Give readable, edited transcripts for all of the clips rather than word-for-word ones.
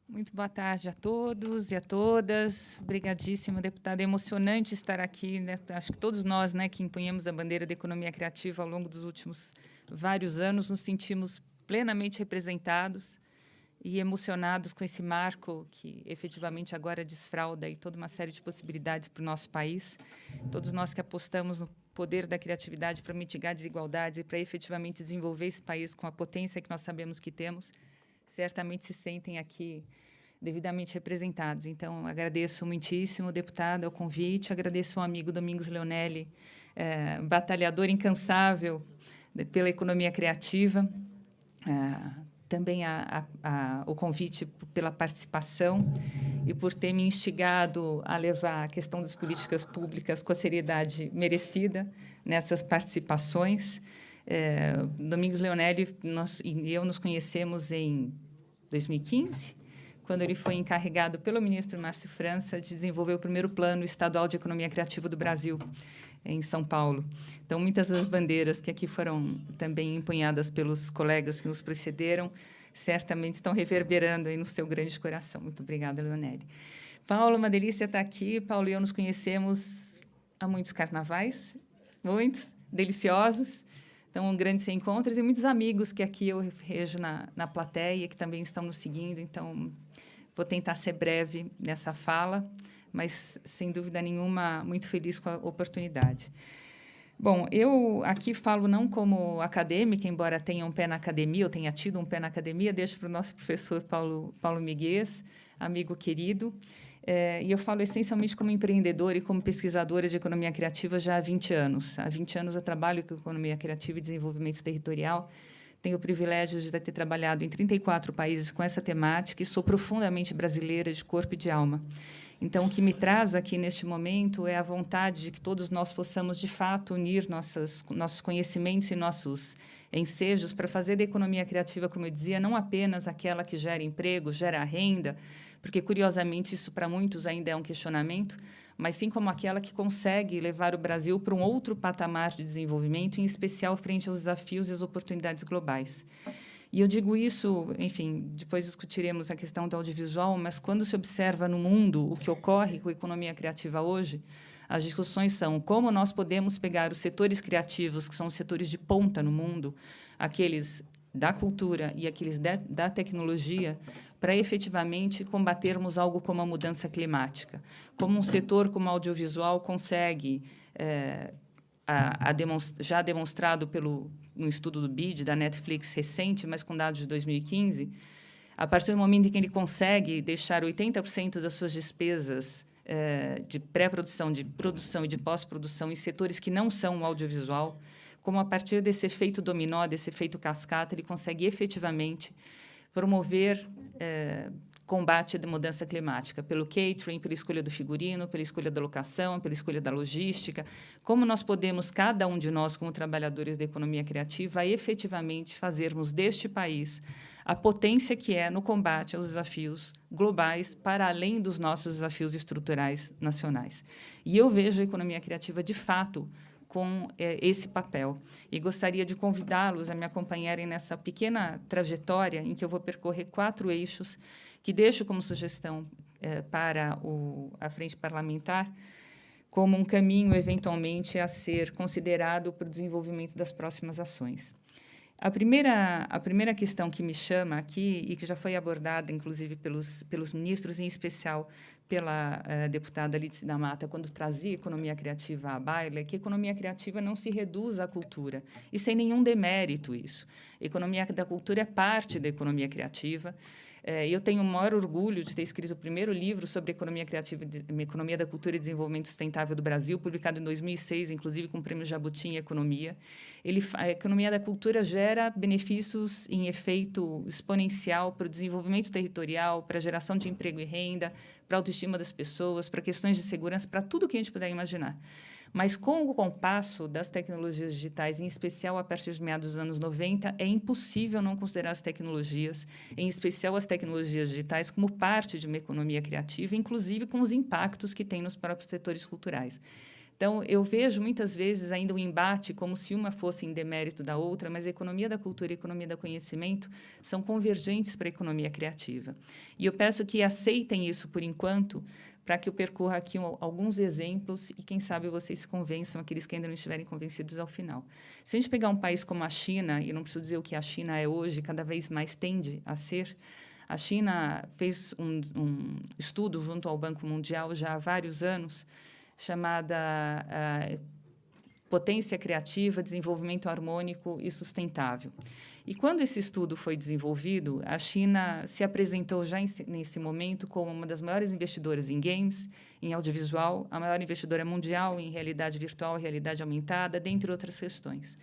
Muito boa tarde a todos e a todas. Obrigadíssimo, deputada. É emocionante estar aqui, né? Acho que todos nós, né, que empunhamos a bandeira da economia criativa ao longo dos últimos vários anos, nos sentimos plenamente representados e emocionados com esse marco que efetivamente agora desfralda aí toda uma série de possibilidades para o nosso país. Todos nós que apostamos no poder da criatividade para mitigar desigualdades e para efetivamente desenvolver esse país com a potência que nós sabemos que temos, certamente se sentem aqui devidamente representados. Então, agradeço muitíssimo, deputada, o convite, agradeço ao amigo Domingos Leonelli, batalhador incansável pela economia criativa, também o convite pela participação e por ter me instigado a levar a questão das políticas públicas com a seriedade merecida nessas participações. Domingos Leonelli e eu nos conhecemos em 2015, quando ele foi encarregado pelo ministro Márcio França de desenvolver o primeiro plano estadual de economia criativa do Brasil, em São Paulo. Então, muitas das bandeiras que aqui foram também empunhadas pelos colegas que nos precederam, certamente estão reverberando aí no seu grande coração. Muito obrigada, Leonelli. Paulo, uma delícia estar aqui. Paulo e eu nos conhecemos há muitos carnavais, muitos, deliciosos. Então, grandes encontros e muitos amigos que aqui eu vejo na plateia, que também estão nos seguindo. Então, vou tentar ser breve nessa fala, mas, sem dúvida nenhuma, muito feliz com a oportunidade. Bom, eu aqui falo não como acadêmica, embora tenha um pé na academia, eu tenha tido um pé na academia, deixo para o nosso professor Paulo Miguez, amigo querido, e eu falo essencialmente como empreendedora e como pesquisadora de economia criativa já há 20 anos. Há 20 anos eu trabalho com economia criativa e desenvolvimento territorial. Tenho o privilégio de ter trabalhado em 34 países com essa temática e sou profundamente brasileira de corpo e de alma. Então, o que me traz aqui neste momento é a vontade de que todos nós possamos, de fato, unir nossos conhecimentos e nossos ensejos para fazer da economia criativa, como eu dizia, não apenas aquela que gera emprego, gera renda, porque, curiosamente, isso para muitos ainda é um questionamento, mas sim como aquela que consegue levar o Brasil para um outro patamar de desenvolvimento, em especial frente aos desafios e às oportunidades globais. E eu digo isso, enfim, depois discutiremos a questão do audiovisual, mas quando se observa no mundo o que ocorre com a economia criativa hoje, as discussões são como nós podemos pegar os setores criativos, que são os setores de ponta no mundo, aqueles da cultura e aqueles da tecnologia, para efetivamente combatermos algo como a mudança climática. Como um setor como o audiovisual consegue, já demonstrado no estudo do BID, da Netflix recente, mas com dados de 2015, a partir do momento em que ele consegue deixar 80% das suas despesas de pré-produção, de produção e de pós-produção em setores que não são o audiovisual, como a partir desse efeito dominó, desse efeito cascata, ele consegue efetivamente promover combate à mudança climática, pelo catering, pela escolha do figurino, pela escolha da locação, pela escolha da logística. Como nós podemos, cada um de nós, como trabalhadores da economia criativa, efetivamente fazermos deste país a potência que é no combate aos desafios globais, para além dos nossos desafios estruturais nacionais. E eu vejo a economia criativa, de fato, com esse papel. E gostaria de convidá-los a me acompanharem nessa pequena trajetória em que eu vou percorrer 4 eixos que deixo como sugestão para a frente parlamentar, como um caminho, eventualmente, a ser considerado para o desenvolvimento das próximas ações. A primeira questão que me chama aqui, e que já foi abordada, inclusive, pelos ministros, em especial pela deputada Lídice da Mata, quando trazia economia criativa à baila, é que a economia criativa não se reduz à cultura, e sem nenhum demérito isso. A economia da cultura é parte da economia criativa. Eu tenho o maior orgulho de ter escrito o primeiro livro sobre economia criativa, economia da cultura e desenvolvimento sustentável do Brasil, publicado em 2006, inclusive com o Prêmio Jabuti em Economia. A economia da cultura gera benefícios em efeito exponencial para o desenvolvimento territorial, para a geração de emprego e renda, para a autoestima das pessoas, para questões de segurança, para tudo o que a gente puder imaginar. Mas, com o compasso das tecnologias digitais, em especial a partir de meados dos anos 90, é impossível não considerar as tecnologias, em especial as tecnologias digitais, como parte de uma economia criativa, inclusive com os impactos que tem nos próprios setores culturais. Então, eu vejo muitas vezes ainda um embate como se uma fosse em demérito da outra, mas a economia da cultura e a economia do conhecimento são convergentes para a economia criativa. E eu peço que aceitem isso por enquanto, para que eu percorra aqui alguns exemplos e, quem sabe, vocês se convençam, aqueles que ainda não estiverem convencidos ao final. Se a gente pegar um país como a China, e não preciso dizer o que a China é hoje, cada vez mais tende a ser, a China fez um estudo junto ao Banco Mundial já há vários anos, chamada Potência Criativa, Desenvolvimento Harmônico e Sustentável. E quando esse estudo foi desenvolvido, a China se apresentou já nesse momento como uma das maiores investidoras em games, em audiovisual, a maior investidora mundial em realidade virtual e realidade aumentada, dentre outras questões.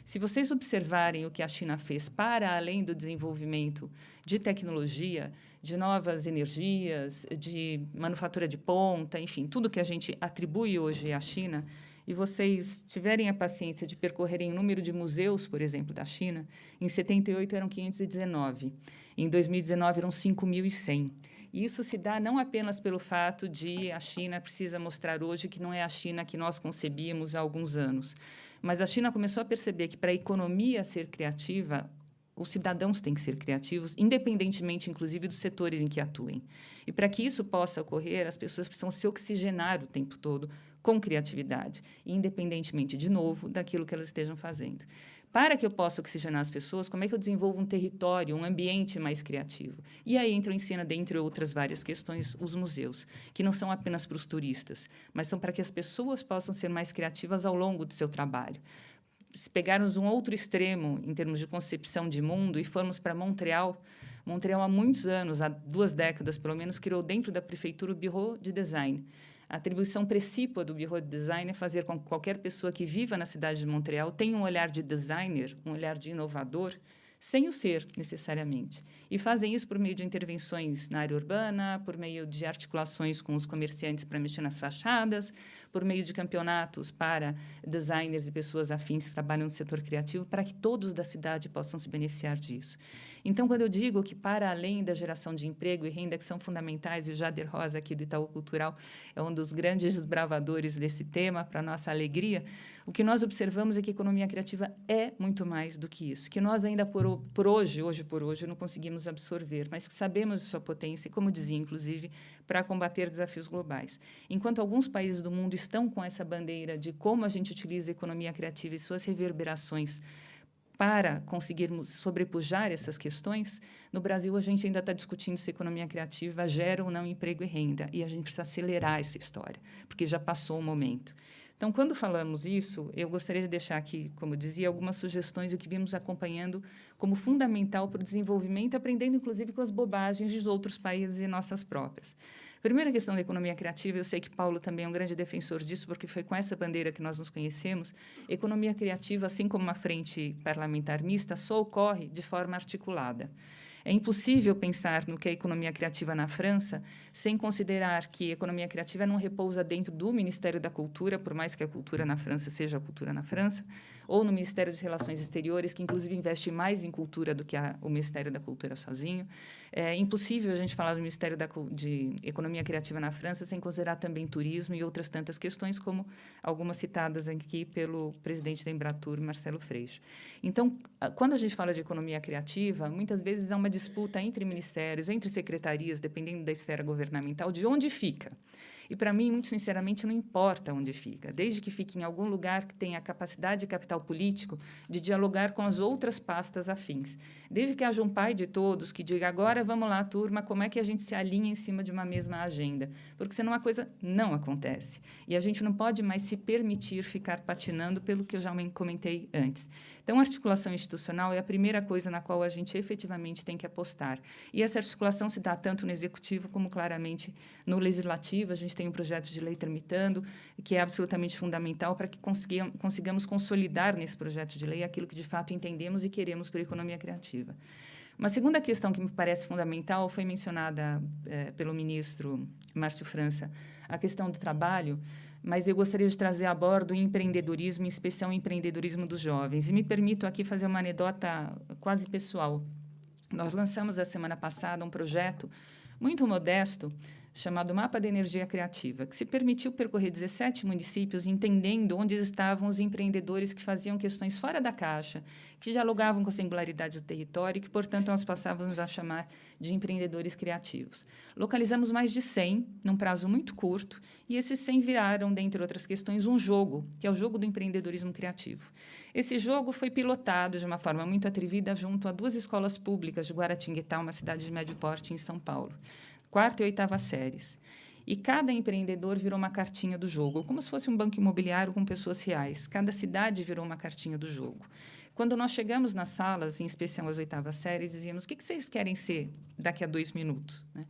Se vocês observarem o que a China fez para além do desenvolvimento de tecnologia, de novas energias, de manufatura de ponta, enfim, tudo que a gente atribui hoje à China, e vocês tiverem a paciência de percorrerem o número de museus, por exemplo, da China, em 78 eram 519, em 2019 eram 5.100. E isso se dá não apenas pelo fato de a China precisa mostrar hoje que não é a China que nós concebíamos há alguns anos, mas a China começou a perceber que, para a economia ser criativa, os cidadãos têm que ser criativos, independentemente, inclusive, dos setores em que atuem. E, para que isso possa ocorrer, as pessoas precisam se oxigenar o tempo todo com criatividade, independentemente, de novo, daquilo que elas estejam fazendo. Para que eu possa oxigenar as pessoas, como é que eu desenvolvo um território, um ambiente mais criativo? E aí entra o ensino, dentre outras várias questões, os museus, que não são apenas para os turistas, mas são para que as pessoas possam ser mais criativas ao longo do seu trabalho. Se pegarmos um outro extremo em termos de concepção de mundo e formos para Montreal, Montreal há muitos anos, há 2 décadas pelo menos, criou dentro da prefeitura o Bureau de Design. A atribuição precípua do Bureau de Design é fazer com que qualquer pessoa que viva na cidade de Montreal tenha um olhar de designer, um olhar de inovador, sem o ser, necessariamente. E fazem isso por meio de intervenções na área urbana, por meio de articulações com os comerciantes para mexer nas fachadas, por meio de campeonatos para designers e pessoas afins que trabalham no setor criativo, para que todos da cidade possam se beneficiar disso. Então, quando eu digo que, para além da geração de emprego e renda, que são fundamentais, e o Jader Rosa, aqui do Itaú Cultural, é um dos grandes desbravadores desse tema, para nossa alegria, o que nós observamos é que a economia criativa é muito mais do que isso, que nós ainda, por hoje, não conseguimos absorver, mas que sabemos de sua potência, e, como dizia, inclusive, para combater desafios globais. Enquanto alguns países do mundo estão com essa bandeira de como a gente utiliza a economia criativa e suas reverberações para conseguirmos sobrepujar essas questões, no Brasil a gente ainda está discutindo se a economia criativa gera ou não emprego e renda, e a gente precisa acelerar essa história, porque já passou o momento. Então, quando falamos isso, eu gostaria de deixar aqui, como eu dizia, algumas sugestões do que vimos acompanhando como fundamental para o desenvolvimento, aprendendo, inclusive, com as bobagens dos outros países e nossas próprias. Primeira questão da economia criativa, eu sei que Paulo também é um grande defensor disso, porque foi com essa bandeira que nós nos conhecemos. Economia criativa, assim como uma frente parlamentar mista, só ocorre de forma articulada. É impossível pensar no que é economia criativa na França sem considerar que a economia criativa não repousa dentro do Ministério da Cultura, por mais que a cultura na França seja a cultura na França, ou no Ministério das Relações Exteriores, que, inclusive, investe mais em cultura do que o Ministério da Cultura sozinho. É impossível a gente falar do Ministério de Economia Criativa na França sem considerar também turismo e outras tantas questões, como algumas citadas aqui pelo presidente da Embratur, Marcelo Freixo. Então, quando a gente fala de economia criativa, muitas vezes há uma disputa entre ministérios, entre secretarias, dependendo da esfera governamental, de onde fica. E, para mim, muito sinceramente, não importa onde fica, desde que fique em algum lugar que tenha a capacidade e capital político de dialogar com as outras pastas afins. Desde que haja um pai de todos que diga, agora vamos lá, turma, como é que a gente se alinha em cima de uma mesma agenda? Porque senão a coisa não acontece. E a gente não pode mais se permitir ficar patinando pelo que eu já comentei antes. Então, a articulação institucional é a primeira coisa na qual a gente efetivamente tem que apostar. E essa articulação se dá tanto no executivo como, claramente, no legislativo. A gente tem um projeto de lei tramitando, que é absolutamente fundamental para que consigamos consolidar nesse projeto de lei aquilo que, de fato, entendemos e queremos para a economia criativa. Uma segunda questão que me parece fundamental foi mencionada pelo ministro Márcio França, a questão do trabalho, mas eu gostaria de trazer a bordo o empreendedorismo, em especial o empreendedorismo dos jovens. E me permito aqui fazer uma anedota quase pessoal. Nós lançamos, a semana passada, um projeto muito modesto chamado Mapa da Energia Criativa, que se permitiu percorrer 17 municípios, entendendo onde estavam os empreendedores que faziam questões fora da caixa, que dialogavam com a singularidade do território e que, portanto, nós passávamos a chamar de empreendedores criativos. Localizamos mais de 100, num prazo muito curto, e esses 100 viraram, dentre outras questões, um jogo, que é o jogo do empreendedorismo criativo. Esse jogo foi pilotado de uma forma muito atrevida junto a 2 escolas públicas de Guaratinguetá, uma cidade de médio porte em São Paulo, 4ª e 8ª séries. E cada empreendedor virou uma cartinha do jogo, como se fosse um banco imobiliário com pessoas reais. Cada cidade virou uma cartinha do jogo. Quando nós chegamos nas salas, em especial as 8ª séries, dizíamos: o que vocês querem ser daqui a 2 minutos? Né?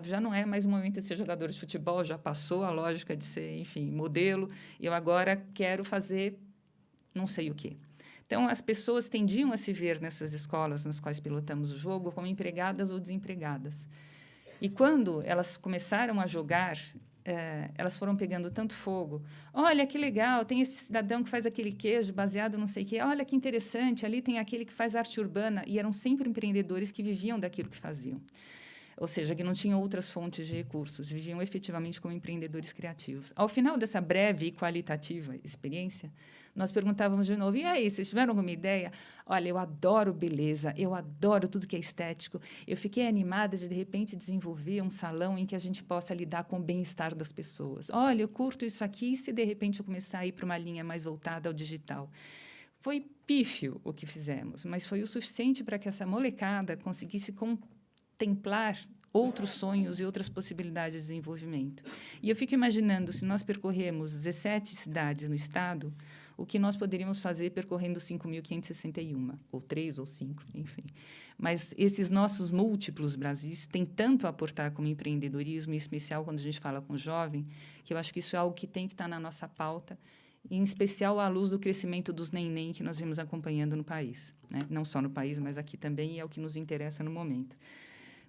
Já não é mais o momento de ser jogador de futebol, já passou a lógica de ser, enfim, modelo. Eu agora quero fazer não sei o quê. Então, as pessoas tendiam a se ver nessas escolas nas quais pilotamos o jogo como empregadas ou desempregadas. E quando elas começaram a jogar, elas foram pegando tanto fogo. Olha, que legal, tem esse cidadão que faz aquele queijo baseado não sei o quê. Olha, que interessante, ali tem aquele que faz arte urbana. E eram sempre empreendedores que viviam daquilo que faziam. Ou seja, que não tinham outras fontes de recursos, viviam efetivamente como empreendedores criativos. Ao final dessa breve e qualitativa experiência, nós perguntávamos de novo: e aí, vocês tiveram alguma ideia? Olha, eu adoro beleza, eu adoro tudo que é estético. Eu fiquei animada de repente, desenvolver um salão em que a gente possa lidar com o bem-estar das pessoas. Olha, eu curto isso aqui, e se de repente eu começar a ir para uma linha mais voltada ao digital? Foi pífio o que fizemos, mas foi o suficiente para que essa molecada conseguisse contemplar outros sonhos e outras possibilidades de desenvolvimento. E eu fico imaginando, se nós percorremos 17 cidades no estado, o que nós poderíamos fazer percorrendo 5.561, ou 3 ou 5, enfim. Mas esses nossos múltiplos Brasis têm tanto a aportar como empreendedorismo, em especial quando a gente fala com jovem, que eu acho que isso é algo que tem que estar na nossa pauta, em especial à luz do crescimento dos neném que nós vemos acompanhando no país, né? Não só no país, mas aqui também, e é o que nos interessa no momento.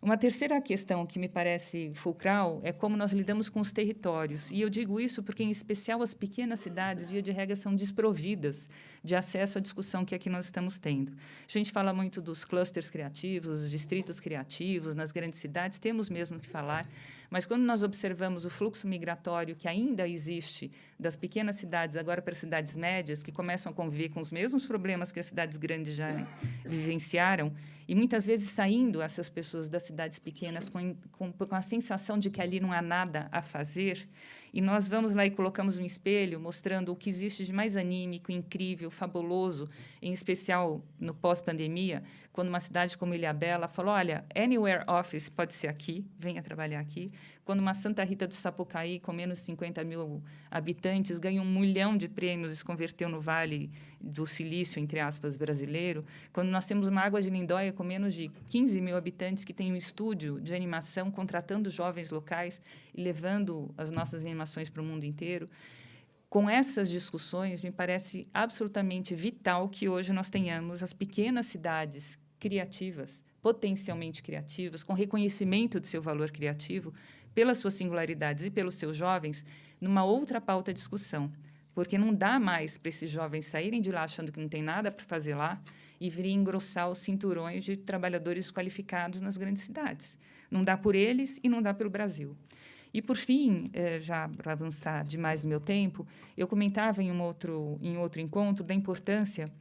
Uma terceira questão que me parece fulcral é como nós lidamos com os territórios. E eu digo isso porque, em especial, as pequenas cidades, via de regra, são desprovidas de acesso à discussão que aqui nós estamos tendo. A gente fala muito dos clusters criativos, dos distritos criativos, nas grandes cidades, temos mesmo que falar, mas quando nós observamos o fluxo migratório que ainda existe das pequenas cidades agora para as cidades médias, que começam a conviver com os mesmos problemas que as cidades grandes já vivenciaram, e muitas vezes saindo essas pessoas das cidades pequenas com a sensação de que ali não há nada a fazer, e nós vamos lá e colocamos um espelho mostrando o que existe de mais anímico, incrível, fabuloso, em especial no pós-pandemia, quando uma cidade como Ilhabela falou: olha, Anywhere Office pode ser aqui, venha trabalhar aqui. Quando uma Santa Rita do Sapucaí, com menos de 50 mil habitantes, ganhou 1 milhão de prêmios e se converteu no Vale do Silício, entre aspas, brasileiro. Quando nós temos uma Água de Lindóia com menos de 15 mil habitantes, que tem um estúdio de animação, contratando jovens locais e levando as nossas animações para o mundo inteiro. Com essas discussões, me parece absolutamente vital que hoje nós tenhamos as pequenas cidades criativas, potencialmente criativas, com reconhecimento de seu valor criativo, pelas suas singularidades e pelos seus jovens, numa outra pauta de discussão. Porque não dá mais para esses jovens saírem de lá achando que não tem nada para fazer lá e virem engrossar os cinturões de trabalhadores qualificados nas grandes cidades. Não dá por eles e não dá pelo Brasil. E, por fim, já para avançar demais no meu tempo, eu comentava em outro encontro da importância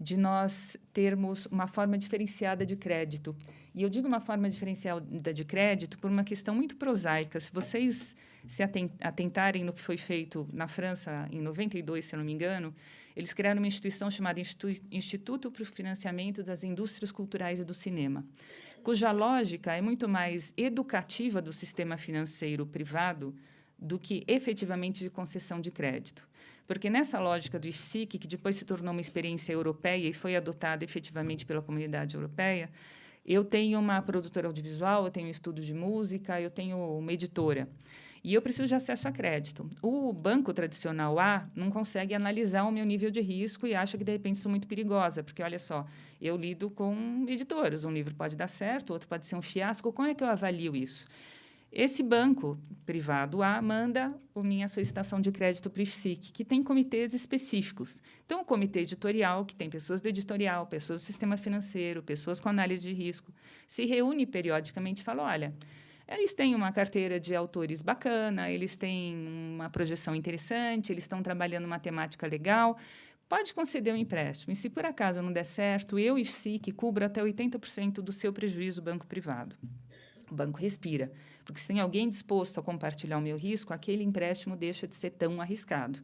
de nós termos uma forma diferenciada de crédito. E eu digo uma forma diferenciada de crédito por uma questão muito prosaica. Se vocês se atentarem no que foi feito na França em 92, se eu não me engano, eles criaram uma instituição chamada Instituto para o Financiamento das Indústrias Culturais e do Cinema, cuja lógica é muito mais educativa do sistema financeiro privado do que efetivamente de concessão de crédito. Porque nessa lógica do IFSIC, que depois se tornou uma experiência europeia e foi adotada efetivamente pela comunidade europeia, eu tenho uma produtora audiovisual, eu tenho um estúdio de música, eu tenho uma editora. E eu preciso de acesso a crédito. O banco tradicional A não consegue analisar o meu nível de risco e acha que, de repente, sou muito perigosa, porque, olha só, eu lido com editoras. Um livro pode dar certo, outro pode ser um fiasco. Como é que eu avalio isso? Esse banco privado A manda a minha solicitação de crédito para o IFSIC, que tem comitês específicos. Então, o comitê editorial, que tem pessoas do editorial, pessoas do sistema financeiro, pessoas com análise de risco, se reúne periodicamente e fala: olha, eles têm uma carteira de autores bacana, eles têm uma projeção interessante, eles estão trabalhando uma temática legal, pode conceder um empréstimo. E se por acaso não der certo, eu e SIC cubro até 80% do seu prejuízo banco privado. O banco respira, porque se tem alguém disposto a compartilhar o meu risco, aquele empréstimo deixa de ser tão arriscado.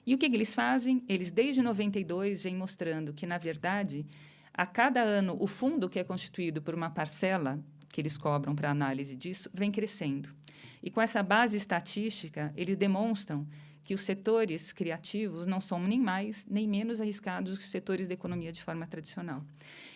E o que eles fazem? Eles, desde 92, vêm mostrando que, na verdade, a cada ano, o fundo que é constituído por uma parcela que eles cobram para análise disso vem crescendo. E com essa base estatística, eles demonstram que os setores criativos não são nem mais nem menos arriscados que os setores da economia de forma tradicional.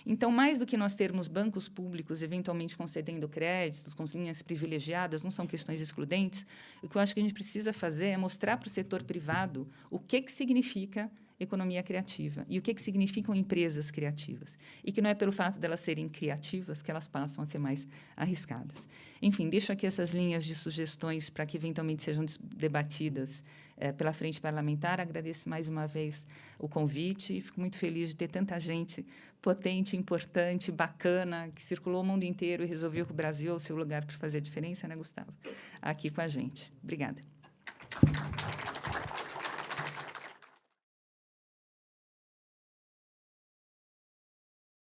Então, mais do que nós termos bancos públicos eventualmente concedendo créditos com linhas privilegiadas, não são questões excludentes, o que eu acho que a gente precisa fazer é mostrar para o setor privado o que significa economia criativa e o que significam empresas criativas. E que não é pelo fato delas serem criativas que elas passam a ser mais arriscadas. Enfim, deixo aqui essas linhas de sugestões para que eventualmente sejam debatidas pela frente parlamentar. Agradeço mais uma vez o convite e fico muito feliz de ter tanta gente potente, importante, bacana, que circulou o mundo inteiro e resolveu que o Brasil é o seu lugar para fazer a diferença, né, Gustavo? Aqui com a gente. Obrigada.